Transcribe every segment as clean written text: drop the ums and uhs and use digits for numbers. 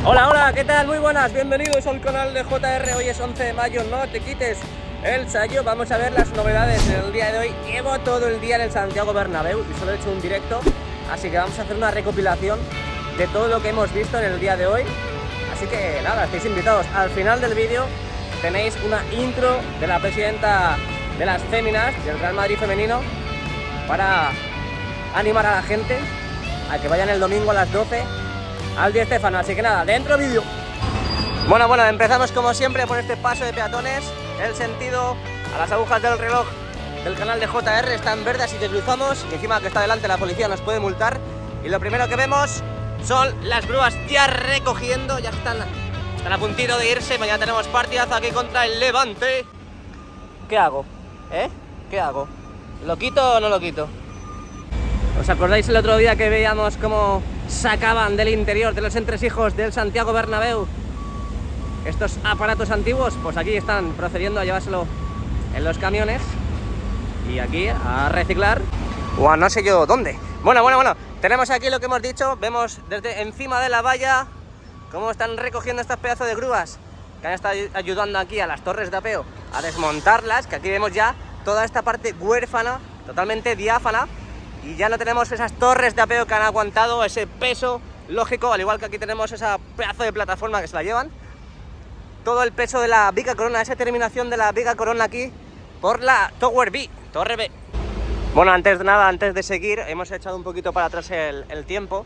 Hola, hola, ¿qué tal? Muy buenas, bienvenidos al canal de JR. Hoy es 11 de mayo, no te quites el sayo. Vamos a ver las novedades en el día de hoy. Llevo todo el día en el Santiago Bernabéu y solo he hecho un directo, así que vamos a hacer una recopilación de todo lo que hemos visto en el día de hoy. Así que nada, estáis invitados. Al final del vídeo tenéis una intro de la presidenta de las féminas del Real Madrid femenino para animar a la gente a que vayan el domingo a las 12 al Di Stéfano, así que nada, dentro vídeo. Bueno, empezamos como siempre por este paso de peatones. El sentido a las agujas del reloj del canal de JR está en verde, así que cruzamos y encima que está delante la policía nos puede multar. Y lo primero que vemos son las grúas ya recogiendo, ya están a puntito de irse. Mañana tenemos partidazo aquí contra el Levante. ¿Qué hago? ¿Qué hago? ¿Lo quito o no lo quito? ¿Os acordáis el otro día que veíamos cómo sacaban del interior de los entresijos del Santiago Bernabéu estos aparatos antiguos? Pues aquí están procediendo a llevárselo en los camiones y aquí a reciclar o a no sé yo dónde. Bueno, tenemos aquí lo que hemos dicho. Vemos desde encima de la valla cómo están recogiendo estas pedazos de grúas que han estado ayudando aquí a las torres de apeo a desmontarlas, que aquí vemos ya toda esta parte huérfana, totalmente diáfana. Y ya no tenemos esas torres de apeo que han aguantado ese peso lógico, al igual que aquí tenemos esa pedazo de plataforma que se la llevan. Todo el peso de la viga corona, esa terminación de la viga corona aquí por la Torre B. Bueno, antes de nada, antes de seguir, hemos echado un poquito para atrás el tiempo.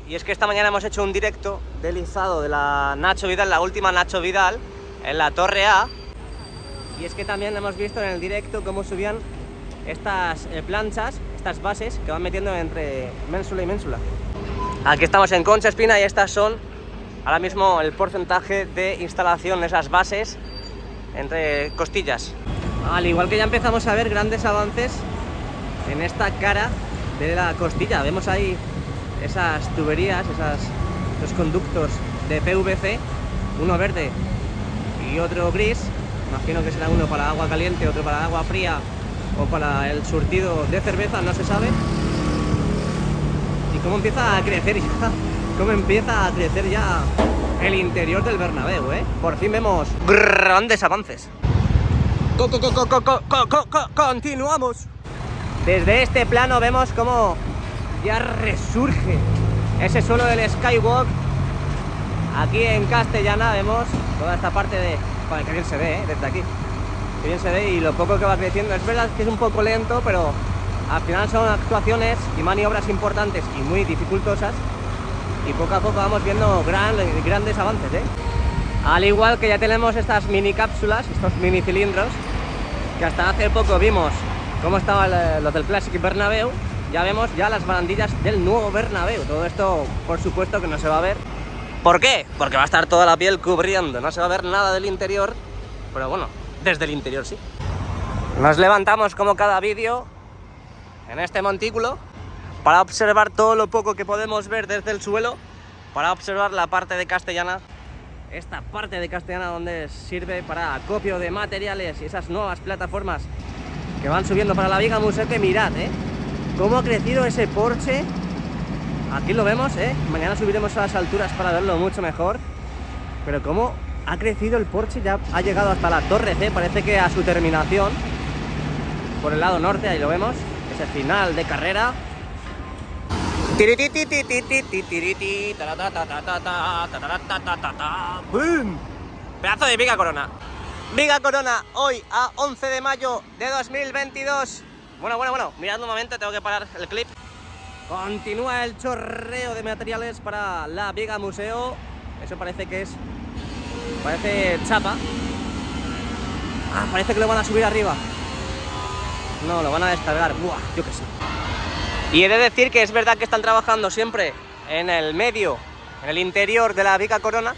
Y es que esta mañana hemos hecho un directo del izado de la Nacho Vidal, la última Nacho Vidal, en la Torre A. Y es que también hemos visto en el directo cómo subían estas planchas, estas bases que van metiendo entre ménsula y ménsula. Aquí estamos en Concha Espina y estas son ahora mismo el porcentaje de instalación de esas bases entre costillas. Al igual que ya empezamos a ver grandes avances en esta cara de la costilla. Vemos ahí esas tuberías, los conductos de PVC, uno verde y otro gris. Imagino que será uno para agua caliente, otro para agua fría o para el surtido de cerveza, no se sabe. Y cómo empieza a crecer ya el interior del Bernabéu, Por fin vemos grandes avances. Continuamos. Desde este plano vemos cómo ya resurge ese suelo del Skywalk. Aquí en Castellana vemos toda esta parte de... Joder, que bien se ve, desde aquí. Que bien se ve y lo poco que va creciendo. Es verdad que es un poco lento, pero al final son actuaciones y maniobras importantes y muy dificultosas. Y poco a poco vamos viendo grandes avances, Al igual que ya tenemos estas mini cápsulas, estos mini cilindros, que hasta hace poco vimos cómo estaban los del Classic Bernabéu. Ya vemos ya las barandillas del nuevo Bernabéu. Todo esto, por supuesto, que no se va a ver. ¿Por qué? Porque va a estar toda la piel cubriendo. No se va a ver nada del interior, pero bueno, desde el interior sí. Nos levantamos como cada vídeo en este montículo para observar todo lo poco que podemos ver desde el suelo, para observar la parte de Castellana, esta parte de Castellana donde sirve para acopio de materiales y esas nuevas plataformas que van subiendo para la viga museo. Que mirad, cómo ha crecido ese porche. Aquí lo vemos, mañana subiremos a las alturas para verlo mucho mejor. Pero cómo ha crecido el porche, ya ha llegado hasta la Torre C, parece que a su terminación. Por el lado norte, ahí lo vemos, ese final de carrera. ¡Bum! Pedazo de viga corona. Viga corona hoy a 11 de mayo de 2022. Bueno, mirad un momento, tengo que parar el clip. Continúa el chorreo de materiales para la viga museo. Eso parece que es... Parece chapa. Ah, parece que lo van a subir arriba. No, lo van a descargar. Buah, yo qué sé. Y he de decir que es verdad que están trabajando siempre en el medio, en el interior de la viga corona,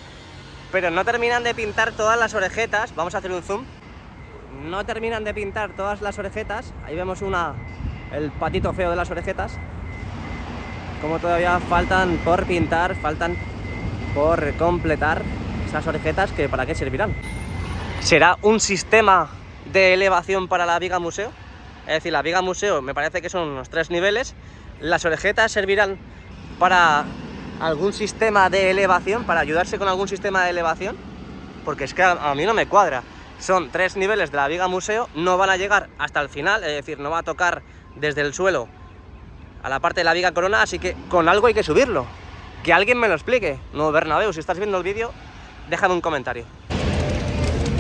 pero no terminan de pintar todas las orejetas. Vamos a hacer un zoom. No terminan de pintar todas las orejetas. Ahí vemos el patito feo de las orejetas. Como todavía faltan por pintar, faltan por completar esas orejetas, que ¿para qué servirán? ¿Será un sistema de elevación para la viga museo? Es decir, la viga museo me parece que son unos 3 niveles. Las orejetas servirán para algún sistema de elevación, para ayudarse con algún sistema de elevación, porque es que a mí no me cuadra. Son 3 niveles de la viga museo, no van a llegar hasta el final, es decir, no va a tocar desde el suelo a la parte de la viga corona, así que con algo hay que subirlo. Que alguien me lo explique. Nuevo Bernabéu, si estás viendo el vídeo, déjame un comentario.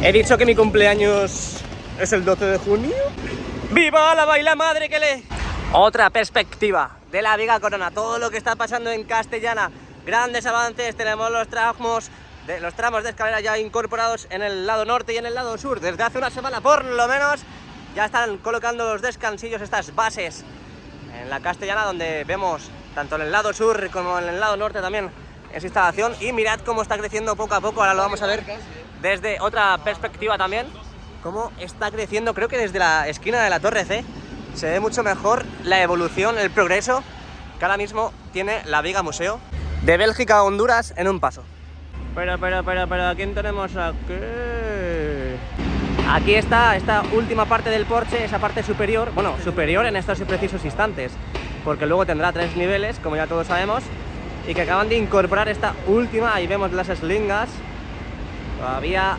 He dicho que mi cumpleaños es el 12 de junio. ¡Viva la baila madre que le! Otra perspectiva de la viga corona, todo lo que está pasando en Castellana. Grandes avances, tenemos los tramos de escalera ya incorporados en el lado norte y en el lado sur. Desde hace una semana por lo menos ya están colocando los descansillos, estas bases en la Castellana, donde vemos tanto en el lado sur como en el lado norte también esa instalación. Y mirad cómo está creciendo poco a poco, ahora lo vamos a ver desde otra perspectiva también, cómo está creciendo. Creo que desde la esquina de la Torre C se ve mucho mejor la evolución, el progreso que ahora mismo tiene la viga museo. De Bélgica a Honduras en un paso. Pero, ¿a quién tenemos aquí? Aquí está esta última parte del porche, esa parte superior, bueno, superior en estos precisos instantes, porque luego tendrá 3 niveles, como ya todos sabemos, y que acaban de incorporar esta última. Ahí vemos las eslingas, todavía...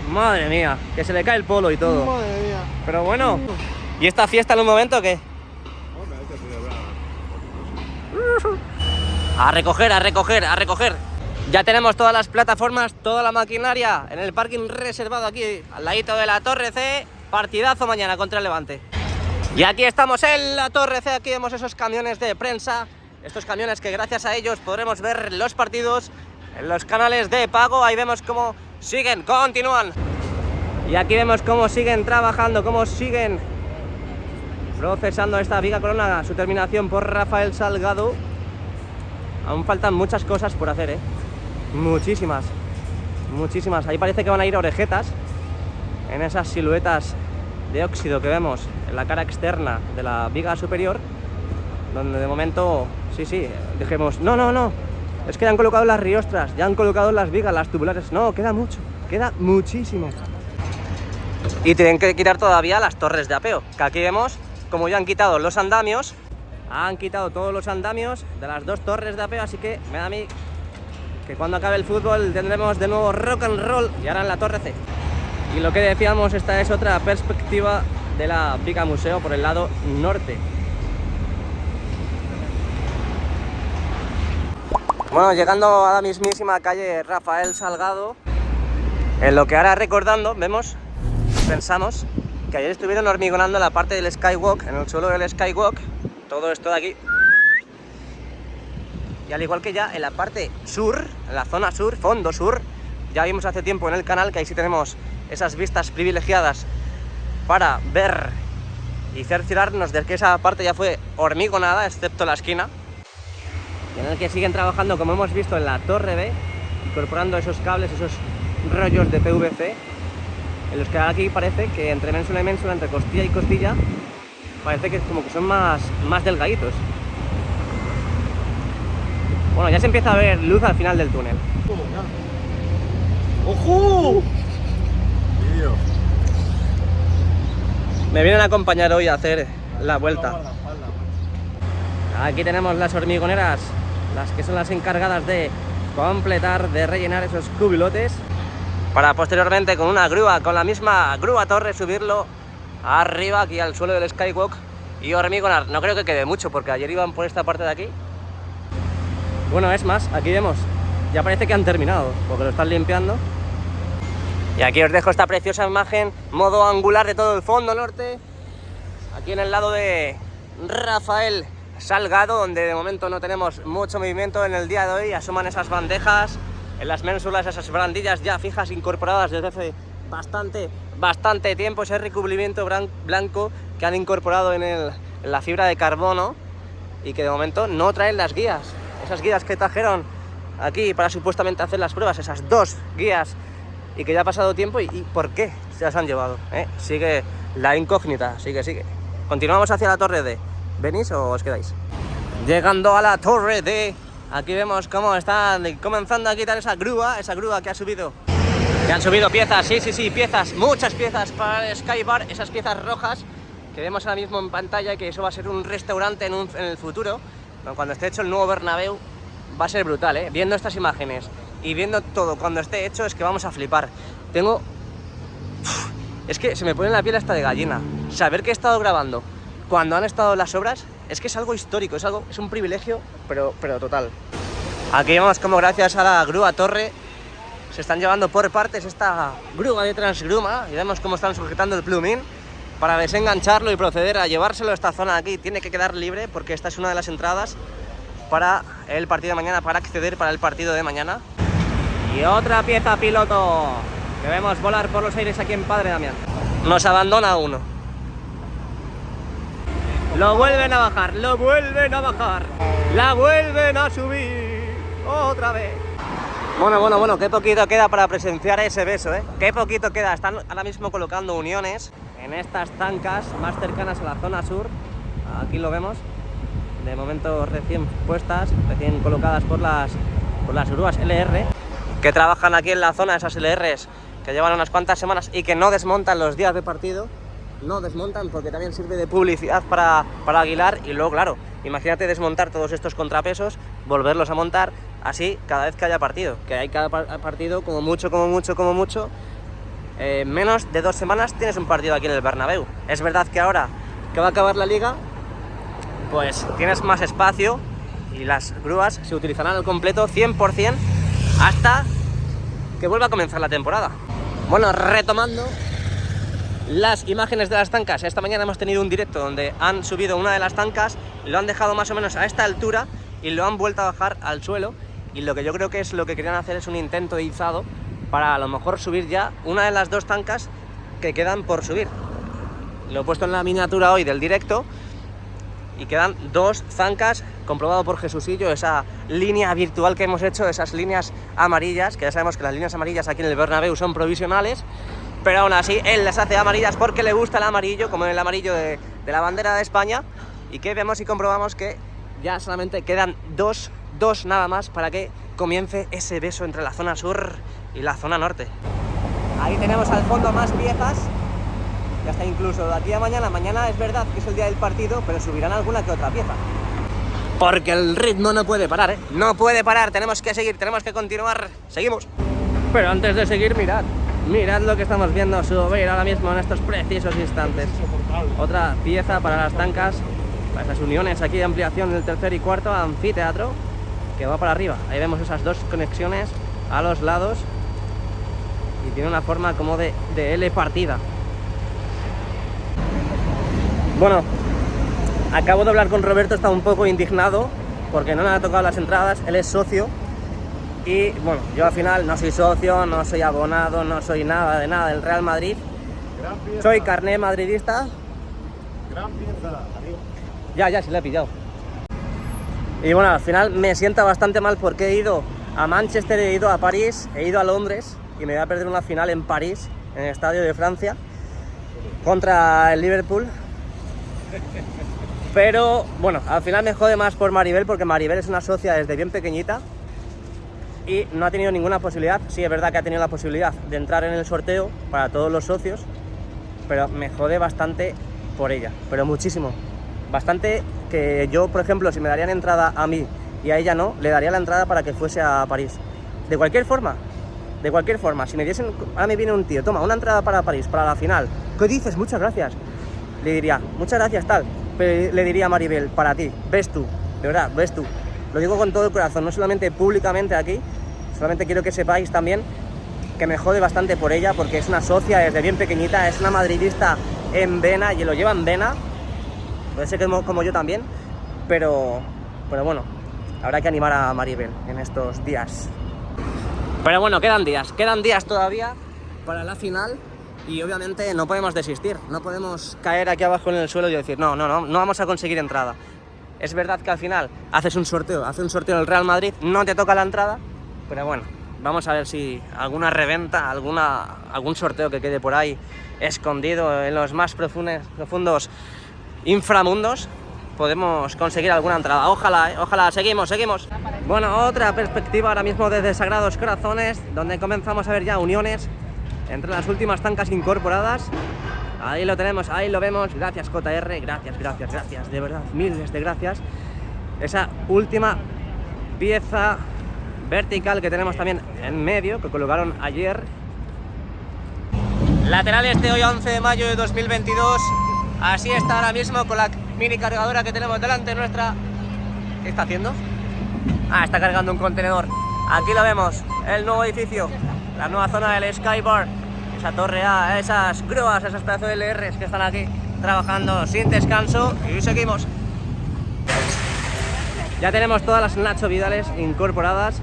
Madre mía, que se le cae el polo y todo. Madre mía. Pero bueno, ¿y esta fiesta en un momento qué? Hombre, hay que celebrar. A recoger, a recoger, a recoger. Ya tenemos todas las plataformas, toda la maquinaria en el parking reservado aquí, al ladito de la Torre C. Partidazo mañana contra el Levante. Y aquí estamos en la Torre C, aquí vemos esos camiones de prensa, estos camiones que gracias a ellos podremos ver los partidos en los canales de pago. Ahí vemos cómo siguen, continúan. Y aquí vemos cómo siguen trabajando, cómo siguen procesando esta viga corona, su terminación por Rafael Salgado. Aún faltan muchas cosas por hacer, muchísimas, muchísimas. Ahí parece que van a ir orejetas en esas siluetas de óxido que vemos en la cara externa de la viga superior, donde de momento, sí, dejemos, no, es que ya han colocado las riostras, ya han colocado las vigas, las tubulares, no, queda mucho, queda muchísimo. Y tienen que quitar todavía las torres de apeo, que aquí vemos como ya han quitado los andamios, han quitado todos los andamios de las 2 torres de apeo, así que me da a mí que cuando acabe el fútbol tendremos de nuevo rock and roll, y ahora en la Torre C. Y lo que decíamos, esta es otra perspectiva de la viga museo por el lado norte. Bueno, llegando a la mismísima calle Rafael Salgado, en lo que ahora recordando, pensamos que ayer estuvieron hormigonando la parte del Skywalk, en el suelo del Skywalk, todo esto de aquí. Y al igual que ya en la parte sur, en la zona sur, fondo sur, ya vimos hace tiempo en el canal que ahí sí tenemos esas vistas privilegiadas para ver y cerciorarnos de que esa parte ya fue hormigonada, excepto la esquina. Y en el que siguen trabajando, como hemos visto en la Torre B, incorporando esos cables, esos rollos de PVC, en los que aquí parece que entre ménsula y ménsula, entre costilla y costilla, parece que como que son más delgaditos. Bueno, ya se empieza a ver luz al final del túnel. ¡Ojo! Tío. Me vienen a acompañar hoy a hacer la vuelta. Aquí tenemos las hormigoneras, las que son las encargadas de completar, de rellenar esos cubilotes, para posteriormente con una grúa, con la misma grúa torre, subirlo arriba aquí al suelo del Skywalk y hormigonar. No creo que quede mucho porque ayer iban por esta parte de aquí. Bueno, es más, aquí vemos, ya parece que han terminado porque lo están limpiando. Y aquí os dejo esta preciosa imagen, modo angular de todo el fondo norte, aquí en el lado de Rafael Salgado, donde de momento no tenemos mucho movimiento en el día de hoy. Asoman esas bandejas, en las ménsulas esas barandillas ya fijas incorporadas desde hace bastante tiempo, ese recubrimiento blanco que han incorporado en la fibra de carbono y que de momento no traen las guías. Esas guías que trajeron aquí para supuestamente hacer las pruebas, esas 2 guías, y que ya ha pasado tiempo y ¿por qué se las han llevado? Sigue la incógnita, sigue. Continuamos hacia la Torre D. ¿Venís o os quedáis? Llegando a la Torre D, aquí vemos cómo están comenzando a quitar esa grúa que ha subido. Que han subido piezas, sí, piezas, muchas piezas para el Skybar, esas piezas rojas que vemos ahora mismo en pantalla, y que eso va a ser un restaurante en el futuro. Cuando esté hecho el nuevo Bernabéu, va a ser brutal, ¿eh? Viendo estas imágenes y viendo todo cuando esté hecho, es que vamos a flipar. Es que se me pone la piel hasta de gallina. Saber que he estado grabando cuando han estado las obras, es que es algo histórico, es un privilegio, pero total. Aquí vemos como gracias a la grúa torre se están llevando por partes esta grúa de transgruma y vemos cómo están sujetando el plumín para desengancharlo y proceder a llevárselo a esta zona de aquí. Tiene que quedar libre porque esta es una de las entradas para el partido de mañana, para acceder para el partido de mañana. Y otra pieza piloto que vemos volar por los aires aquí en Padre Damián. Nos abandona uno. Lo vuelven a bajar, lo vuelven a bajar. La vuelven a subir otra vez. Bueno, qué poquito queda para presenciar ese beso, ¿eh? Qué poquito queda. Están ahora mismo colocando uniones en estas zancas más cercanas a la zona sur. Aquí lo vemos. De momento recién puestas, recién colocadas por las grúas LR, que trabajan aquí en la zona, esas LRs que llevan unas cuantas semanas y que no desmontan los días de partido. No desmontan porque también sirve de publicidad para Aguilar. Y luego, claro, imagínate desmontar todos estos contrapesos, volverlos a montar así cada vez que haya partido. Que hay cada partido, como mucho, menos de 2 semanas tienes un partido aquí en el Bernabéu. Es verdad que ahora que va a acabar la liga, pues tienes más espacio y las grúas se utilizarán al completo 100% hasta que vuelva a comenzar la temporada. Bueno, retomando las imágenes de las zancas, esta mañana hemos tenido un directo donde han subido una de las zancas, lo han dejado más o menos a esta altura y lo han vuelto a bajar al suelo, y lo que yo creo que es lo que querían hacer es un intento de izado para a lo mejor subir ya una de las 2 zancas que quedan por subir. Lo he puesto en la miniatura hoy del directo y quedan 2 zancas, comprobado por Jesusillo, esa línea virtual que hemos hecho, esas líneas amarillas, que ya sabemos que las líneas amarillas aquí en el Bernabéu son provisionales, pero aún así él las hace amarillas porque le gusta el amarillo, como el amarillo de la bandera de España, y que vemos y comprobamos que ya solamente quedan dos nada más para que comience ese beso entre la zona sur y la zona norte. Ahí tenemos al fondo más piezas, ya está, incluso de aquí a mañana es verdad que es el día del partido, pero subirán alguna que otra pieza. Porque el ritmo no puede parar, ¿eh? No puede parar, tenemos que seguir, tenemos que continuar, seguimos. Pero antes de seguir, mirad lo que estamos viendo subir ahora mismo en estos precisos instantes. Otra pieza para las zancas, para esas uniones aquí de ampliación del tercer y cuarto anfiteatro, que va para arriba. Ahí vemos esas 2 conexiones a los lados y tiene una forma como de L partida. Bueno, acabo de hablar con Roberto, está un poco indignado porque no le han tocado las entradas, él es socio. Y bueno, yo al final no soy socio, no soy abonado, no soy nada del Real Madrid. Soy carné madridista. Gran pieza. Ya, sí la he pillado. Y bueno, al final me sienta bastante mal porque he ido a Manchester, he ido a París, he ido a Londres y me voy a perder una final en París, en el Estadio de Francia, contra el Liverpool. Pero bueno, al final me jode más por Maribel, porque Maribel es una socia desde bien pequeñita y no ha tenido ninguna posibilidad. Sí, es verdad que ha tenido la posibilidad de entrar en el sorteo para todos los socios, pero me jode bastante por ella, pero muchísimo. Bastante que yo, por ejemplo, si me darían entrada a mí y a ella no, le daría la entrada para que fuese a París. De cualquier forma, si me diesen, ahora me viene un tío, toma, una entrada para París, para la final. ¿Qué dices? Muchas gracias. Le diría, muchas gracias, tal. Pero le diría a Maribel, para ti, ves tú, de verdad, ves tú. Lo digo con todo el corazón, no solamente públicamente aquí, solamente quiero que sepáis también que me jode bastante por ella, porque es una socia desde bien pequeñita, es una madridista en vena y lo lleva en vena. Puede ser que como yo también, pero bueno, habrá que animar a Maribel en estos días. Pero bueno, quedan días todavía para la final y obviamente no podemos desistir, no podemos caer aquí abajo en el suelo y decir no vamos a conseguir entrada. Es verdad que al final hace un sorteo en el Real Madrid, no te toca la entrada, pero bueno, vamos a ver si alguna reventa, algún sorteo que quede por ahí escondido en los más profundos inframundos, podemos conseguir alguna entrada. Ojalá, seguimos. Bueno, otra perspectiva ahora mismo desde Sagrados Corazones, donde comenzamos a ver ya uniones entre las últimas zancas incorporadas. Ahí lo tenemos, ahí lo vemos. Gracias JR, gracias, de verdad, miles de gracias. Esa última pieza vertical que tenemos también en medio, que colocaron ayer. Laterales de hoy 11 de mayo de 2022. Así está ahora mismo con la mini cargadora que tenemos delante nuestra. ¿Qué está haciendo? Ah, está cargando un contenedor. Aquí lo vemos, el nuevo edificio, la nueva zona del Skybar, esa torre A, esas grúas, esos pedazos de LRs que están aquí trabajando sin descanso. Y seguimos. Ya tenemos todas las Nacho Vidales incorporadas,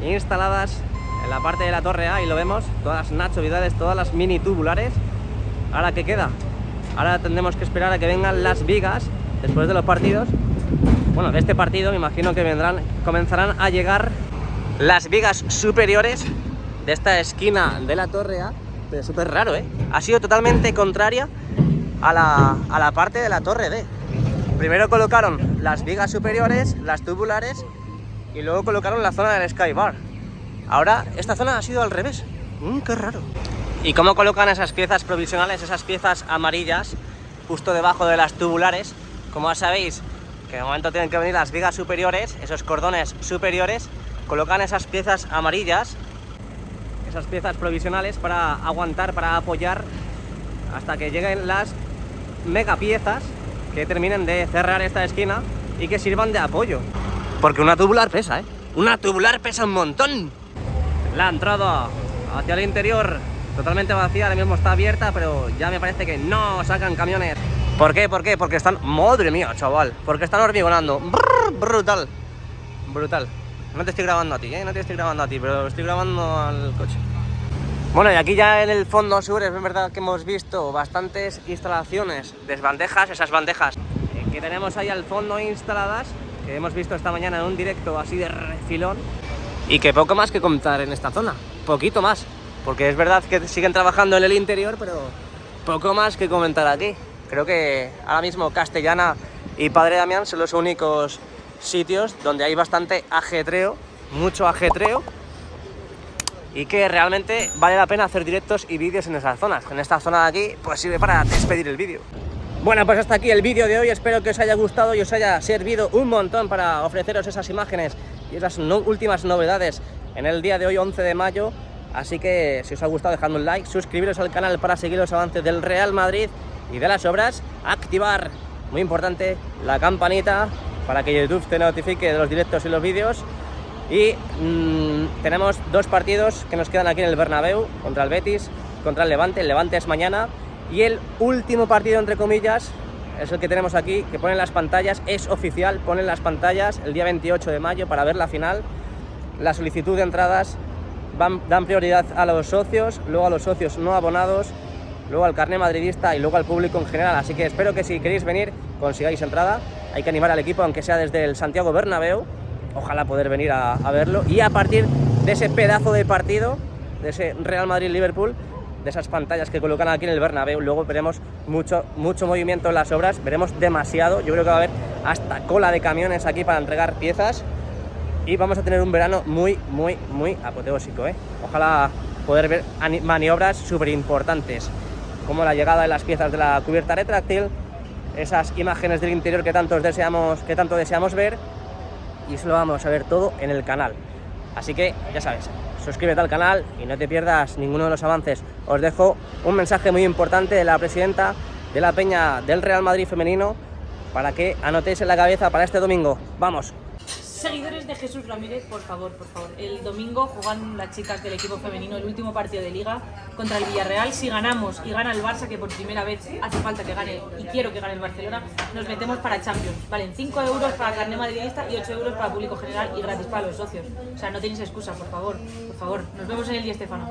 instaladas en la parte de la torre A, y lo vemos, todas las Nacho Vidales, todas las mini tubulares. Ahora, ¿qué queda? Ahora tendremos que esperar a que vengan las vigas después de los partidos. Bueno, de este partido me imagino que comenzarán a llegar las vigas superiores de esta esquina de la torre A. Pero súper raro, ¿eh? Ha sido totalmente contraria a la parte de la torre D. Primero colocaron las vigas superiores, las tubulares, y luego colocaron la zona del Skybar. Ahora esta zona ha sido al revés. Qué raro. ¿Y cómo colocan esas piezas provisionales, esas piezas amarillas, justo debajo de las tubulares? Como ya sabéis, que de momento tienen que venir las vigas superiores, esos cordones superiores, colocan esas piezas amarillas, esas piezas provisionales para aguantar, para apoyar, hasta que lleguen las mega piezas que terminen de cerrar esta esquina y que sirvan de apoyo. Porque una tubular pesa, ¿eh? Una tubular pesa un montón. La entrada hacia el interior totalmente vacía, ahora mismo está abierta, pero ya me parece que no sacan camiones. ¿Por qué? ¿Por qué? Porque están... ¡Madre mía, chaval! Porque están hormigonando. Brutal. Brutal. No te estoy grabando a ti, ¿eh? No te estoy grabando a ti, pero estoy grabando al coche. Bueno, y aquí ya en el fondo sur es verdad que hemos visto bastantes instalaciones de bandejas, esas bandejas que tenemos ahí al fondo instaladas, que hemos visto esta mañana en un directo así de refilón, y que poco más que contar en esta zona, poquito más, porque es verdad que siguen trabajando en el interior, pero poco más que comentar aquí. Creo que ahora mismo Castellana y Padre Damián son los únicos sitios donde hay bastante ajetreo, mucho ajetreo, y que realmente vale la pena hacer directos y vídeos en esas zonas. En esta zona de aquí pues sirve para despedir el vídeo. Bueno, pues hasta aquí el vídeo de hoy, espero que os haya gustado y os haya servido un montón para ofreceros esas imágenes y esas últimas novedades en el día de hoy, 11 de mayo. Así que si os ha gustado, dejadme un like, suscribiros al canal para seguir los avances del Real Madrid y de las obras, activar, muy importante, la campanita para que YouTube te notifique de los directos y los vídeos. Y tenemos dos partidos que nos quedan aquí en el Bernabéu, contra el Betis, contra el Levante es mañana, y el último partido, entre comillas, es el que tenemos aquí, que ponen las pantallas, es oficial, ponen las pantallas el día 28 de mayo para ver la final. La solicitud de entradas dan prioridad a los socios, luego a los socios no abonados, luego al carné madridista y luego al público en general. Así que espero que si queréis venir consigáis entrada. Hay que animar al equipo, aunque sea desde el Santiago Bernabéu. Ojalá poder venir a verlo, y a partir de ese pedazo de partido, de ese Real Madrid-Liverpool, de esas pantallas que colocan aquí en el Bernabéu, luego veremos mucho movimiento en las obras, veremos demasiado. Yo creo que va a haber hasta cola de camiones aquí para entregar piezas, y vamos a tener un verano muy apoteósico, ¿eh? Ojalá poder ver maniobras súper importantes, como la llegada de las piezas de la cubierta retráctil, esas imágenes del interior que tanto deseamos ver. Y eso lo vamos a ver todo en el canal. Así que ya sabes, suscríbete al canal y no te pierdas ninguno de los avances. Os dejo un mensaje muy importante de la presidenta de la Peña del Real Madrid femenino para que anotéis en la cabeza para este domingo. ¡Vamos! Seguidores de Jesús Ramírez, por favor, el domingo juegan las chicas del equipo femenino el último partido de Liga contra el Villarreal. Si ganamos y gana el Barça, que por primera vez hace falta que gane y quiero que gane el Barcelona, nos metemos para Champions. Valen 5 euros para carné madridista y 8 euros para público general y gratis para los socios. O sea, no tenéis excusa, por favor. Nos vemos en el Di Stéfano.